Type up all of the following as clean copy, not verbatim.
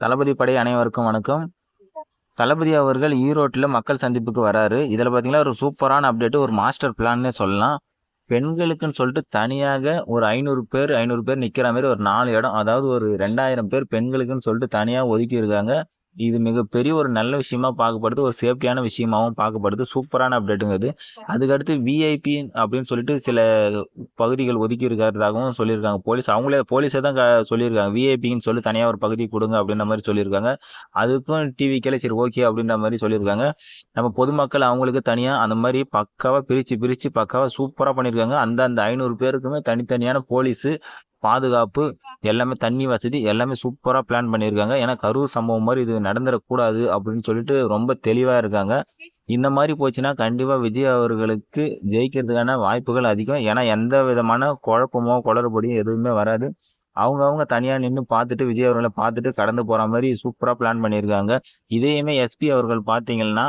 தளபதி படை அனைவருக்கும் வணக்கம். தளபதி அவர்கள் ஈரோட்டில் மக்கள் சந்திப்புக்கு வராரு. இதில் பார்த்தீங்கன்னா ஒரு சூப்பரான அப்டேட்டு, ஒரு மாஸ்டர் பிளான்னே சொல்லலாம். பெண்களுக்குன்னு சொல்லிட்டு தனியாக ஒரு 500 பேர் நிற்கிற மாதிரி ஒரு 4 இடம், அதாவது ஒரு 2000 பேர் பெண்களுக்குன்னு சொல்லிட்டு தனியாக ஒதுக்கி இருக்காங்க. இது மிகப்பெரிய ஒரு நல்ல விஷயமா பார்க்கப்படுது, ஒரு சேஃப்டியான விஷயமாகவும் பார்க்கப்படுது. சூப்பரான அப்டேட்டுங்க இது. அதுக்கடுத்து விஐபி அப்படின்னு சொல்லிட்டு சில பகுதிகள் ஒதுக்கி இருக்கிறதாகவும் சொல்லியிருக்காங்க. அவங்களே போலீஸே தான் சொல்லியிருக்காங்க. விஐபின்னு சொல்லி தனியாக ஒரு பகுதி கொடுங்க அப்படின்ற மாதிரி சொல்லியிருக்காங்க. அதுக்கும் டிவிக்கே சரி ஓகே அப்படின்ற மாதிரி சொல்லியிருக்காங்க. நம்ம பொதுமக்கள் அவங்களுக்கு தனியாக அந்த மாதிரி பக்காவாக பிரித்து பக்காவாக சூப்பராக பண்ணியிருக்காங்க. அந்த 500 பேருக்குமே தனித்தனியான போலீஸு பாதுகாப்பு, எல்லாமே தண்ணி வசதி, எல்லாமே சூப்பராக பிளான் பண்ணியிருக்காங்க. ஏன்னா கரூர் சம்பவம் மாதிரி இது நடந்துடக்கூடாது அப்படின்னு சொல்லிட்டு ரொம்ப தெளிவாக இருக்காங்க. இந்த மாதிரி போச்சுன்னா கண்டிப்பாக விஜய் அவர்களுக்கு ஜெயிக்கிறதுக்கான வாய்ப்புகள் அதிகம். ஏன்னா எந்த விதமான குழப்பமோ குளறுபடியும் எதுவுமே வராது. அவங்க தனியாக நின்று பார்த்துட்டு விஜய் அவர்களை பார்த்துட்டு கடந்து போகிற மாதிரி சூப்பராக பிளான் பண்ணியிருக்காங்க. இதையுமே எஸ்பி அவர்கள் பார்த்தீங்கன்னா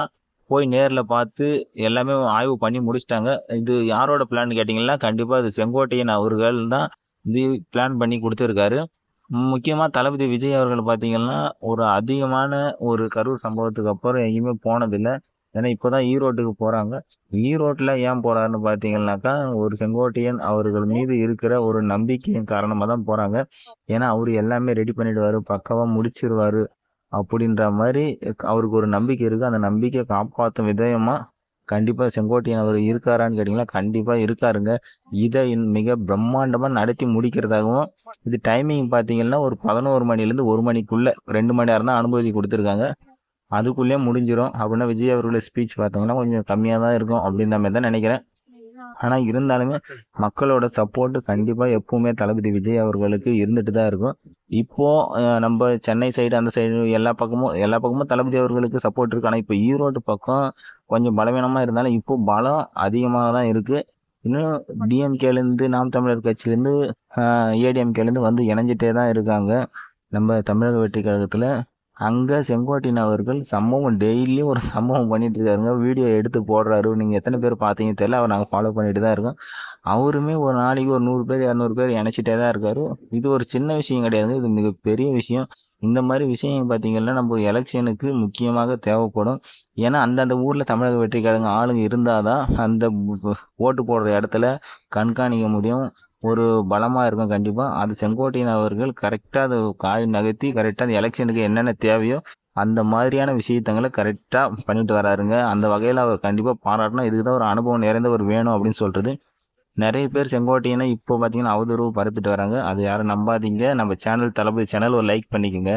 போய் நேரில் பார்த்து எல்லாமே ஆய்வு பண்ணி முடிச்சிட்டாங்க. இது யாரோட பிளான் கேட்டிங்கன்னா கண்டிப்பாக இது செங்கோட்டையன் அவர்கள் தான் இது பிளான் பண்ணி கொடுத்துருக்காரு. முக்கியமாக தளபதி விஜய் அவர்கள் பார்த்தீங்கன்னா ஒரு அதிகமான ஒரு கரூர் சம்பவத்துக்கு அப்புறம் எங்கேயுமே போனதில்லை. ஏன்னா இப்போ தான் ஈரோட்டுக்கு போகிறாங்க. ஈரோட்டில் ஏன் போகிறாருன்னு பார்த்தீங்கன்னாக்கா ஒரு செங்கோட்டையன் அவர்கள் மீது இருக்கிற ஒரு நம்பிக்கையின் காரணமாக தான் போகிறாங்க. ஏன்னா அவர் எல்லாமே ரெடி பண்ணிடுவார், பக்காவாக முடிச்சிருவார் அப்படின்ற மாதிரி அவருக்கு ஒரு நம்பிக்கை இருக்குது. அந்த நம்பிக்கையை காப்பாற்றும் விதமாக கண்டிப்பாக செங்கோட்டையன் அவர் இருக்காரான்னு கேட்டிங்கன்னா கண்டிப்பாக இருக்காருங்க. இதை மிக பிரம்மாண்டமாக நடத்தி முடிக்கிறதாகவும், இது டைமிங் பார்த்தீங்கன்னா ஒரு 11 மணிலேருந்து 1 மணிக்குள்ளே 2 மணி நேரம் தான் அனுமதி கொடுத்துருக்காங்க. அதுக்குள்ளேயே முடிஞ்சிடும். அப்படின்னா விஜய் அவர்களோட ஸ்பீச் பார்த்தோம்னா கொஞ்சம் கம்மியாக தான் இருக்கும் அப்படின்ற மாதிரி தான் நினைக்கிறேன். ஆனால் இருந்தாலுமே மக்களோட சப்போர்ட்டு கண்டிப்பாக எப்பவுமே தளபதி விஜய் அவர்களுக்கு இருந்துட்டு தான் இருக்கும். இப்போது நம்ம சென்னை சைடு அந்த சைடு எல்லா பக்கமும் தளபதி அவர்களுக்கு சப்போர்ட் இருக்குது. ஆனால் இப்போ ஈரோடு பக்கம் கொஞ்சம் பலவீனமாக இருந்தாலும் இப்போ பலம் அதிகமாக தான் இருக்குது. இன்னும் டிஎம்கேலேருந்து நாம் தமிழர் கட்சியிலேருந்து ஏடிஎம்கேலேருந்து வந்து இணைஞ்சிட்டே தான் இருக்காங்க நம்ம தமிழக வெற்றி கழகத்தில். அங்கே செங்கோட்டையன் அவர்கள் டெய்லியும் ஒரு சம்பவம் பண்ணிட்டு இருக்காருங்க. வீடியோ எடுத்து போடுறாரு. நீங்கள் எத்தனை பேர் பார்த்தீங்கன்னு தெரியல. அவர் நாங்கள் ஃபாலோ பண்ணிட்டு தான் இருக்கோம். அவருமே ஒரு நாளைக்கு ஒரு 100 பேர் 200 பேர் இணைச்சிட்டே தான் இருக்காரு. இது ஒரு சின்ன விஷயம் கிடையாதுங்க, இது மிகப்பெரிய விஷயம். இந்த மாதிரி விஷயம் பார்த்தீங்கன்னா நம்ம எலெக்ஷனுக்கு முக்கியமாக தேவைப்படும். ஏன்னா அந்தந்த ஊரில் தமிழக வெற்றி கழகம் ஆளுங்க இருந்தால் தான் அந்த ஓட்டு போடுற இடத்துல கண்காணிக்க முடியும், ஒரு பலமாக இருக்கும். கண்டிப்பாக அது செங்கோட்டையன் அவர்கள் கரெக்டாக அதை காய் நகர்த்தி கரெக்டாக அந்த எலெக்ஷனுக்கு என்னென்ன தேவையோ அந்த மாதிரியான விஷயத்தங்களை கரெக்டாக பண்ணிட்டு வராருங்க. அந்த வகையில் அவர் கண்டிப்பாக பாராட்டணும். இதுக்கு தான் ஒரு அனுபவம் நிறைந்தவர் வேணும் அப்படின்னு சொல்கிறது. நிறைய பேர் செங்கோட்டையனை இப்போ பார்த்தீங்கன்னா அவதூறு பரப்பிட்டு வராங்க. அது யாரும் நம்பாதீங்க. நம்ம சேனல் தளபதி சேனல் ஒரு லைக் பண்ணிக்கோங்க.